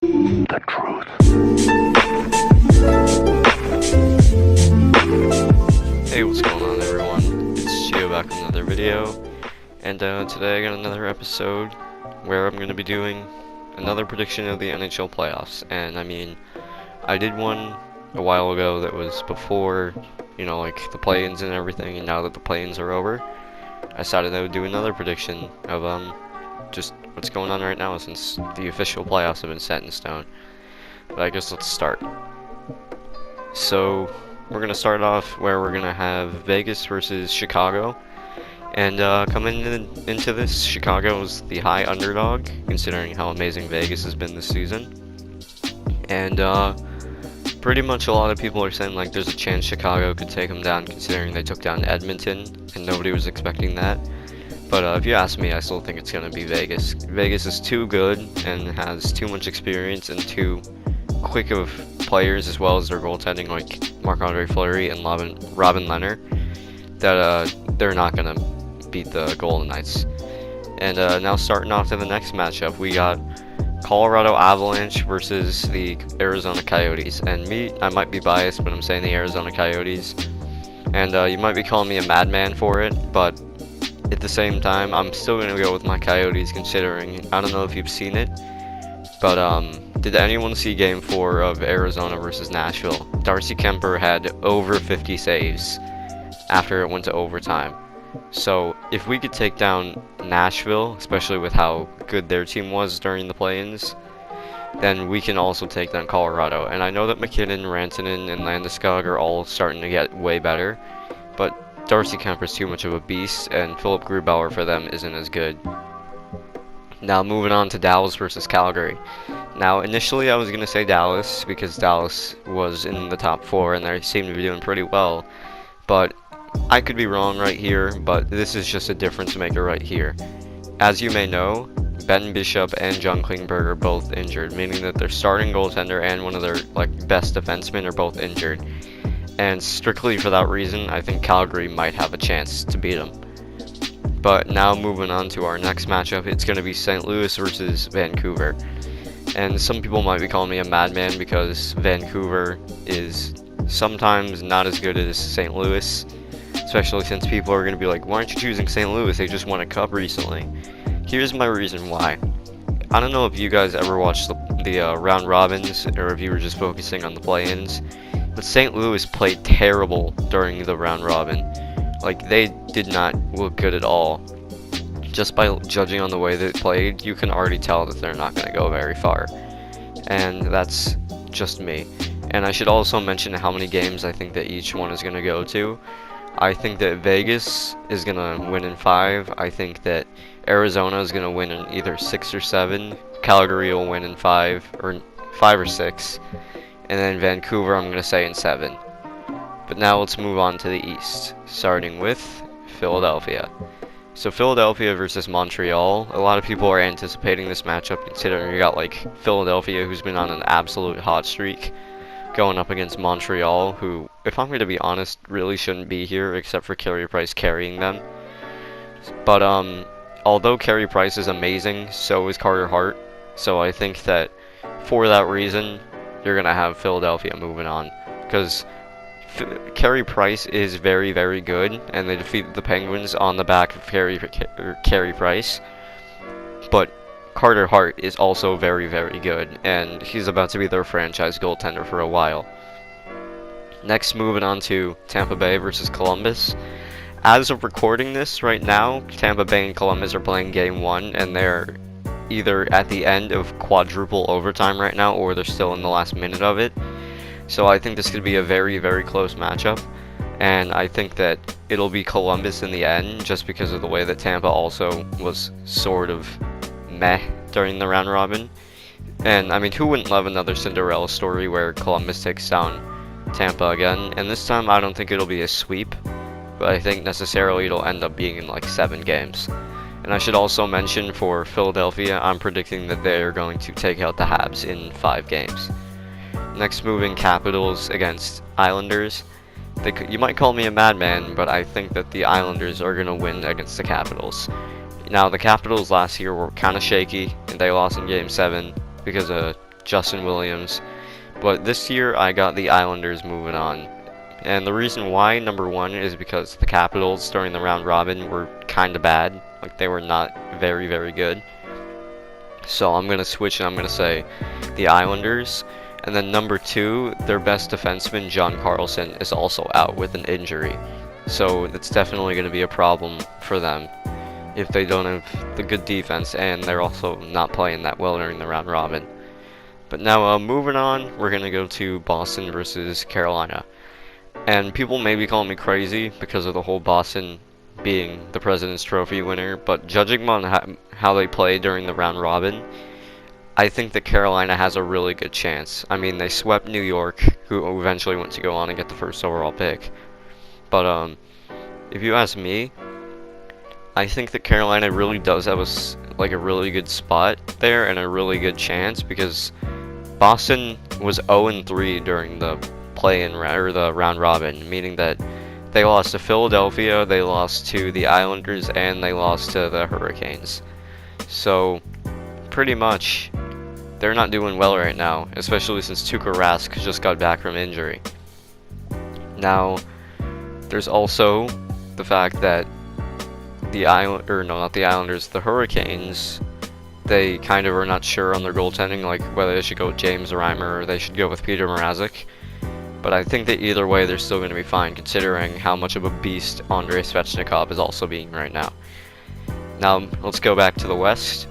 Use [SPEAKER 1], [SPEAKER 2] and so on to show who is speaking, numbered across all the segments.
[SPEAKER 1] The truth.
[SPEAKER 2] Hey, what's going on everyone? It's Gio back with another video, and today I got another episode where I'm going to be doing another prediction of the NHL playoffs. And I mean, I did one a while ago that was before, like the play-ins and everything, and now that the play-ins are over, I decided I would do another prediction of just what's going on right now since the official playoffs have been set in stone. But I guess let's start. So we're going to start off where we're going to have Vegas versus Chicago. And coming into this, Chicago is the high underdog, considering how amazing Vegas has been this season. And pretty much a lot of people are saying like there's a chance Chicago could take them down, considering they took down Edmonton, and nobody was expecting that. But if you ask me, I still think it's going to be Vegas. Vegas is too good and has too much experience and too quick of players, as well as their goaltending, like Marc-Andre Fleury and Robin Leonard, that they're not going to beat the Golden Knights. And now starting off to the next matchup, we got Colorado Avalanche versus the Arizona Coyotes. And me, I might be biased, but I'm saying the Arizona Coyotes. And you might be calling me a madman for it, but at the same time, I'm still going to go with my Coyotes, considering, I don't know if you've seen it, but did anyone see Game 4 of Arizona versus Nashville? Darcy Kemper had over 50 saves after it went to overtime. So if we could take down Nashville, especially with how good their team was during the play-ins, then we can also take down Colorado. And I know that McKinnon, Rantanen, and Landeskog are all starting to get way better, but Darcy Kemper's too much of a beast, and Philip Grubauer for them isn't as good. Now moving on to Dallas versus Calgary. Now initially I was going to say Dallas, because Dallas was in the top 4 and they seem to be doing pretty well. But I could be wrong right here, but this is just a difference maker right here. As you may know, Ben Bishop and John Klingberg are both injured, meaning that their starting goaltender and one of their best defensemen are both injured. And strictly for that reason, I think Calgary might have a chance to beat them. But now moving on to our next matchup, it's going to be St. Louis versus Vancouver. And some people might be calling me a madman because Vancouver is sometimes not as good as St. Louis, especially since people are going to be like, why aren't you choosing St. Louis? They just won a cup recently. Here's my reason why. I don't know if you guys ever watched the round robins, or if you were just focusing on the play-ins, but St. Louis played terrible during the round robin. They did not look good at all. Just by judging on the way they played, you can already tell that they're not going to go very far. And that's just me. And I should also mention how many games I think that each one is going to go to. I think that Vegas is going to win in 5. I think that Arizona is going to win in either 6 or 7. Calgary will win in 5 or 6. And then Vancouver, I'm going to say in 7. But now let's move on to the East, starting with Philadelphia. So Philadelphia versus Montreal. A lot of people are anticipating this matchup, considering you got Philadelphia, who's been on an absolute hot streak, going up against Montreal, who, if I'm going to be honest, really shouldn't be here, except for Carey Price carrying them. But although Carey Price is amazing, so is Carter Hart. So I think that for that reason, you're going to have Philadelphia moving on, because Carey Price is very, very good, and they defeated the Penguins on the back of Carey Price. But Carter Hart is also very, very good, and he's about to be their franchise goaltender for a while. Next, moving on to Tampa Bay versus Columbus. As of recording this right now, Tampa Bay and Columbus are playing Game 1, and they're either at the end of quadruple overtime right now, or they're still in the last minute of it. So I think this could be a very, very close matchup, and I think that it'll be Columbus in the end, just because of the way that Tampa also was sort of meh during the round robin. And I mean, who wouldn't love another Cinderella story where Columbus takes down Tampa again? And this time I don't think it'll be a sweep, but I think necessarily it'll end up being in 7 games. And I should also mention for Philadelphia, I'm predicting that they're going to take out the Habs in 5 games. Next, moving Capitals against Islanders. You might call me a madman, but I think that the Islanders are going to win against the Capitals. Now, the Capitals last year were kind of shaky, and they lost in Game 7 because of Justin Williams. But this year, I got the Islanders moving on. And the reason why, number one, is because the Capitals during the round robin were kind of bad. Like, they were not very, very good. So I'm going to switch and I'm going to say the Islanders. And then number two, their best defenseman, John Carlson, is also out with an injury. So it's definitely going to be a problem for them if they don't have the good defense, and they're also not playing that well during the round robin. But now, moving on, we're going to go to Boston versus Carolina. And people may be calling me crazy because of the whole Boston being the President's Trophy winner, but judging on how they play during the round robin, I think that Carolina has a really good chance. I mean, they swept New York, who eventually went to go on and get the first overall pick. But if you ask me, I think that Carolina really does have a really good spot there and a really good chance, because Boston was 0-3 during the the round robin, meaning that they lost to Philadelphia, they lost to the Islanders, and they lost to the Hurricanes. So pretty much they're not doing well right now, especially since Tuukka Rask just got back from injury. Now, there's also the fact that the Hurricanes, they kind of are not sure on their goaltending, like whether they should go with James Reimer or they should go with Peter Mrazek. But I think that either way, they're still going to be fine, considering how much of a beast Andrei Svechnikov is also being right now. Now, let's go back to the West.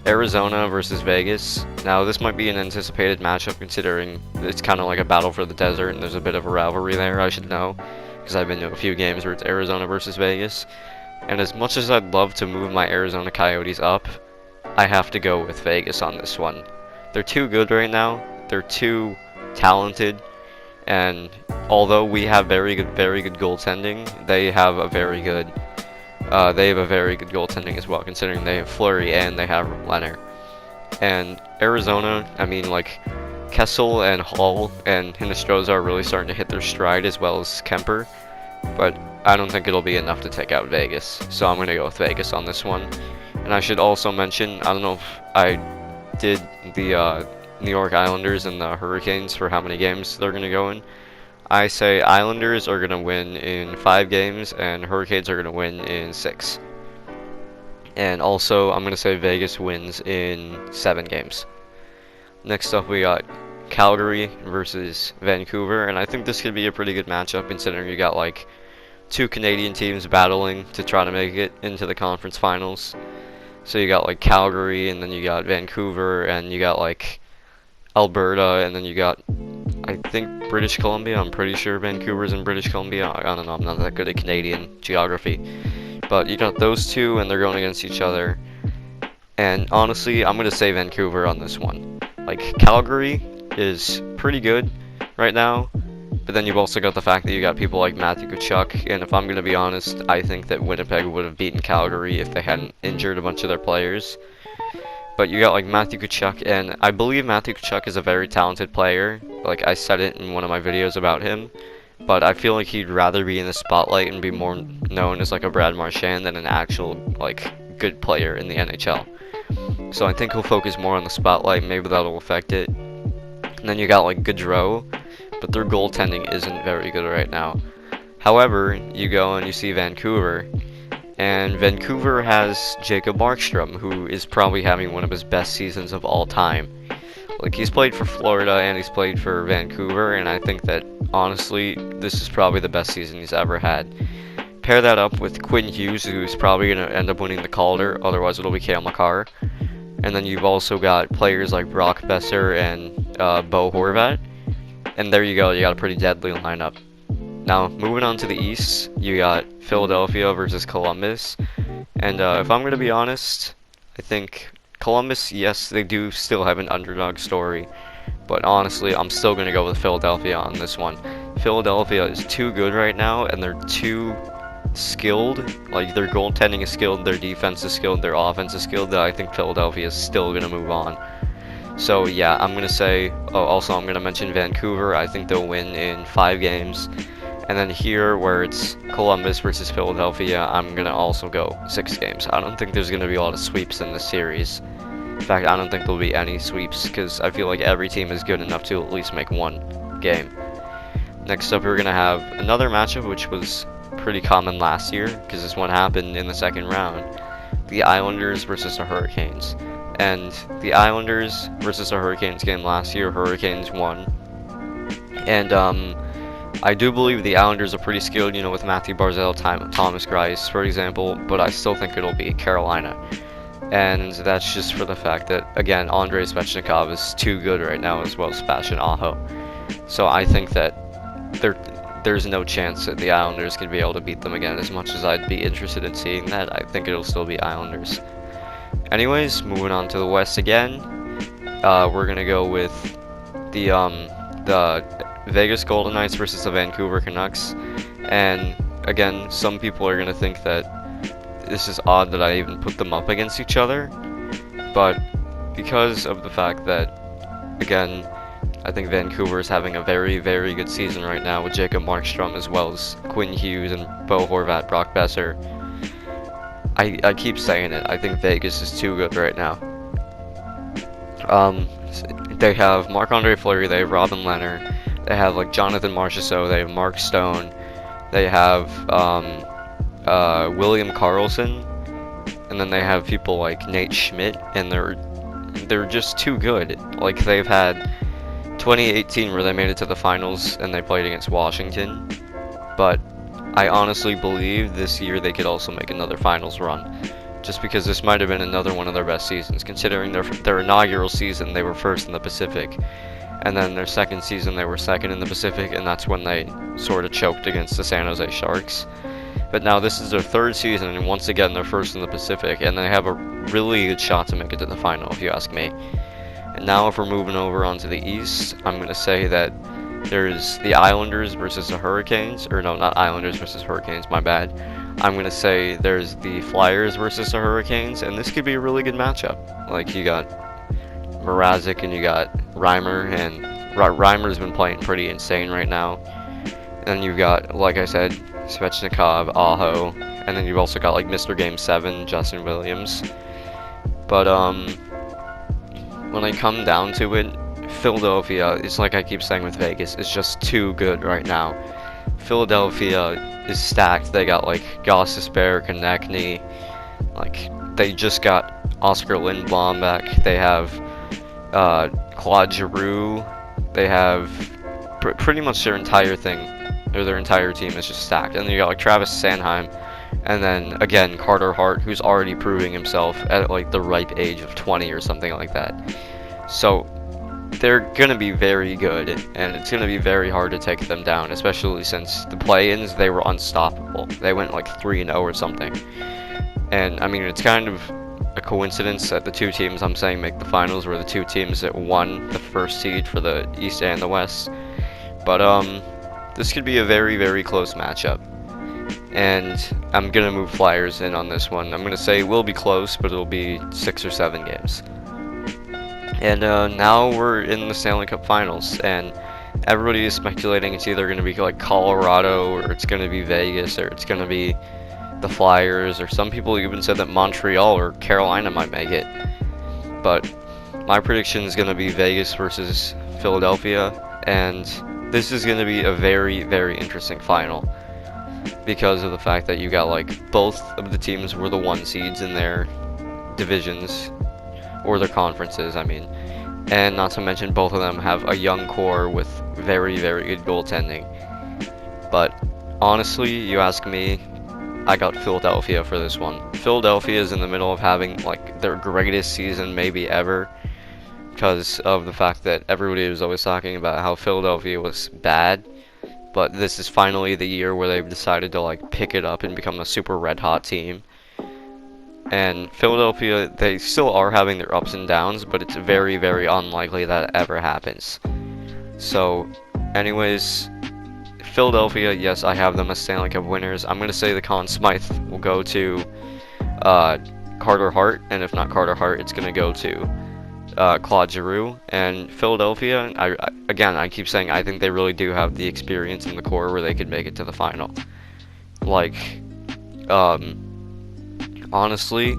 [SPEAKER 2] Arizona versus Vegas. Now, this might be an anticipated matchup, considering it's kind of like a battle for the desert, and there's a bit of a rivalry there, I should know, because I've been to a few games where it's Arizona versus Vegas. And as much as I'd love to move my Arizona Coyotes up, I have to go with Vegas on this one. They're too good right now. They're too talented. And although we have very good goaltending, they have a very good goaltending as well, considering they have Fleury and they have Leonard. And Arizona, I mean, like, Kessel and Hall and Hinostroza are really starting to hit their stride, as well as Kemper. But I don't think it'll be enough to take out Vegas, so I'm going to go with Vegas on this one. And I should also mention, I don't know if I did the New York Islanders and the Hurricanes for how many games they're going to go in. I say Islanders are going to win in 5 games, and Hurricanes are going to win in 6. And also, I'm going to say Vegas wins in 7 games. Next up, we got Calgary versus Vancouver, and I think this could be a pretty good matchup, considering you got like 2 Canadian teams battling to try to make it into the conference finals. So you got like Calgary, and then you got Vancouver, and you got like Alberta, and then you got, I think, British Columbia. I'm pretty sure Vancouver's in British Columbia. I don't know, I'm not that good at Canadian geography. But you got those two, and they're going against each other. And honestly, I'm going to say Vancouver on this one. Like, Calgary is pretty good right now, but then you've also got the fact that you got people like Matthew Tkachuk, and if I'm going to be honest, I think that Winnipeg would have beaten Calgary if they hadn't injured a bunch of their players. But you got like Matthew Tkachuk, and I believe Matthew Tkachuk is a very talented player. Like, I said it in one of my videos about him, but I feel like he'd rather be in the spotlight and be more known as like a Brad Marchand than an actual like good player in the NHL. So I think he'll focus more on the spotlight, maybe that'll affect it. And then you got like Gaudreau, but their goaltending isn't very good right now. However, you go and you see Vancouver, and Vancouver has Jacob Markstrom, who is probably having one of his best seasons of all time. Like, he's played for Florida and he's played for Vancouver, and I think that, honestly, this is probably the best season he's ever had. Pair that up with Quinn Hughes, who's probably going to end up winning the Calder, otherwise it'll be Cale Makar. And then you've also got players like Brock Besser and Bo Horvat. And there you go, you got a pretty deadly lineup. Now, moving on to the East, you got Philadelphia versus Columbus. And if I'm going to be honest, I think Columbus, yes, they do still have an underdog story. But honestly, I'm still going to go with Philadelphia on this one. Philadelphia is too good right now, and they're too skilled. Like, their goaltending is skilled, their defense is skilled, their offense is skilled, that I think Philadelphia is still going to move on. So yeah, I'm going to say, also I'm going to mention Vancouver. I think they'll win in 5 games. And then here, where it's Columbus versus Philadelphia, I'm going to also go 6 games. I don't think there's going to be a lot of sweeps in this series. In fact, I don't think there'll be any sweeps, because I feel like every team is good enough to at least make one game. Next up, we're going to have another matchup, which was pretty common last year, because this one happened in the second round. The Islanders versus the Hurricanes. And the Islanders versus the Hurricanes game last year, Hurricanes won. And I do believe the Islanders are pretty skilled, you know, with Matthew Barzal, Thomas Greiss, for example, but I still think it'll be Carolina. And that's just for the fact that, again, Andrei Svechnikov is too good right now, as well as Sebastian Aho. So I think that there's no chance that the Islanders can be able to beat them again. As much as I'd be interested in seeing that, I think it'll still be Islanders. Anyways, moving on to the West again, we're gonna go with the Vegas Golden Knights versus the Vancouver Canucks. And again, some people are gonna think that this is odd that I even put them up against each other, but because of the fact that, again, I think Vancouver is having a very, very good season right now with Jacob Markstrom, as well as Quinn Hughes and Bo Horvat, Brock Besser. I keep saying it, I think Vegas is too good right now. They have Marc-Andre Fleury, they have Robin Leonard, they have like Jonathan Marchessault, they have Mark Stone, they have William Karlsson, and then they have people like Nate Schmidt, and they're just too good. Like, they've had 2018 where they made it to the finals and they played against Washington, but I honestly believe this year they could also make another finals run, just because this might have been another one of their best seasons, considering their inaugural season they were first in the Pacific, and then their second season they were second in the Pacific, and that's when they sort of choked against the San Jose Sharks. But now this is their third season, and once again they're first in the Pacific, and they have a really good shot to make it to the final, if you ask me. And now if we're moving over onto the East, I'm going to say that there's the Islanders versus the Hurricanes, or no, not Islanders versus Hurricanes, my bad. I'm going to say there's the Flyers versus the Hurricanes, and this could be a really good matchup. Like, you got Mrazek and you got Reimer, and Reimer's been playing pretty insane right now. And you've got, like I said, Svechnikov, Aho, and then you've also got like Mr. Game 7, Justin Williams. But when I come down to it, Philadelphia, it's like I keep saying with Vegas, it's just too good right now. Philadelphia is stacked. They got like Gostisbehere, Konechny, like they just got Oscar Lindblom back. They have Claude Giroux. They have pretty much their entire thing, or their entire team is just stacked. And then you got like Travis Sanheim, and then again Carter Hart, who's already proving himself at like the ripe age of 20 or something like that. So they're gonna be very good, and it's gonna be very hard to take them down, especially since the play-ins, they were unstoppable. They went like 3-0 or something. And I mean, it's kind of a coincidence that the two teams I'm saying make the finals were the two teams that won the first seed for the East and the West. But this could be a very, very close matchup, and I'm gonna move Flyers in on this one. I'm gonna say it will be close, but it'll be 6 or 7 games. And now we're in the Stanley Cup Finals, and everybody is speculating it's either going to be like Colorado, or it's going to be Vegas, or it's going to be the Flyers, or some people even said that Montreal or Carolina might make it. But my prediction is going to be Vegas versus Philadelphia, and this is going to be a very, very interesting final, because of the fact that you got like both of the teams were the 1 seeds in their divisions, or their conferences, I mean. And not to mention, both of them have a young core with very, very good goaltending. But honestly, you ask me, I got Philadelphia for this one. Philadelphia is in the middle of having like their greatest season maybe ever, because of the fact that everybody was always talking about how Philadelphia was bad. But this is finally the year where they've decided to like pick it up and become a super red hot team. And Philadelphia, they still are having their ups and downs, but it's very, very unlikely that ever happens. So, anyways, Philadelphia, yes, I have them as Stanley Cup winners. I'm going to say the Conn Smythe will go to Carter Hart, and if not Carter Hart, it's going to go to Claude Giroux. And Philadelphia, I keep saying I think they really do have the experience in the core where they could make it to the final. Like, honestly,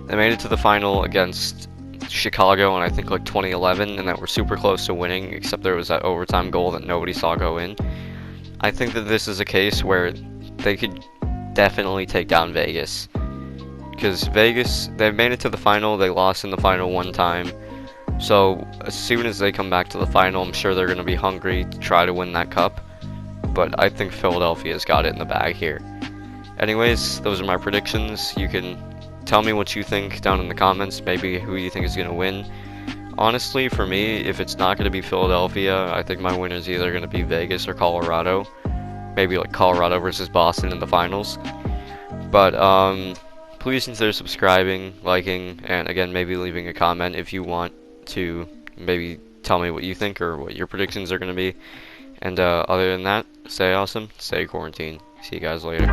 [SPEAKER 2] they made it to the final against Chicago in I think like 2011, and that were super close to winning, except there was that overtime goal that nobody saw go in. I think that this is a case where they could definitely take down Vegas. Because Vegas, they made it to the final, they lost in the final one time. So as soon as they come back to the final, I'm sure they're going to be hungry to try to win that cup. But I think Philadelphia's got it in the bag here. Anyways, those are my predictions. You can tell me what you think down in the comments, maybe who you think is going to win. Honestly, for me, if it's not going to be Philadelphia, I think my winner is either going to be Vegas or Colorado. Maybe like Colorado versus Boston in the finals. But please consider subscribing, liking, and again, maybe leaving a comment if you want to maybe tell me what you think or what your predictions are going to be. And other than that, stay awesome, stay quarantined. See you guys later.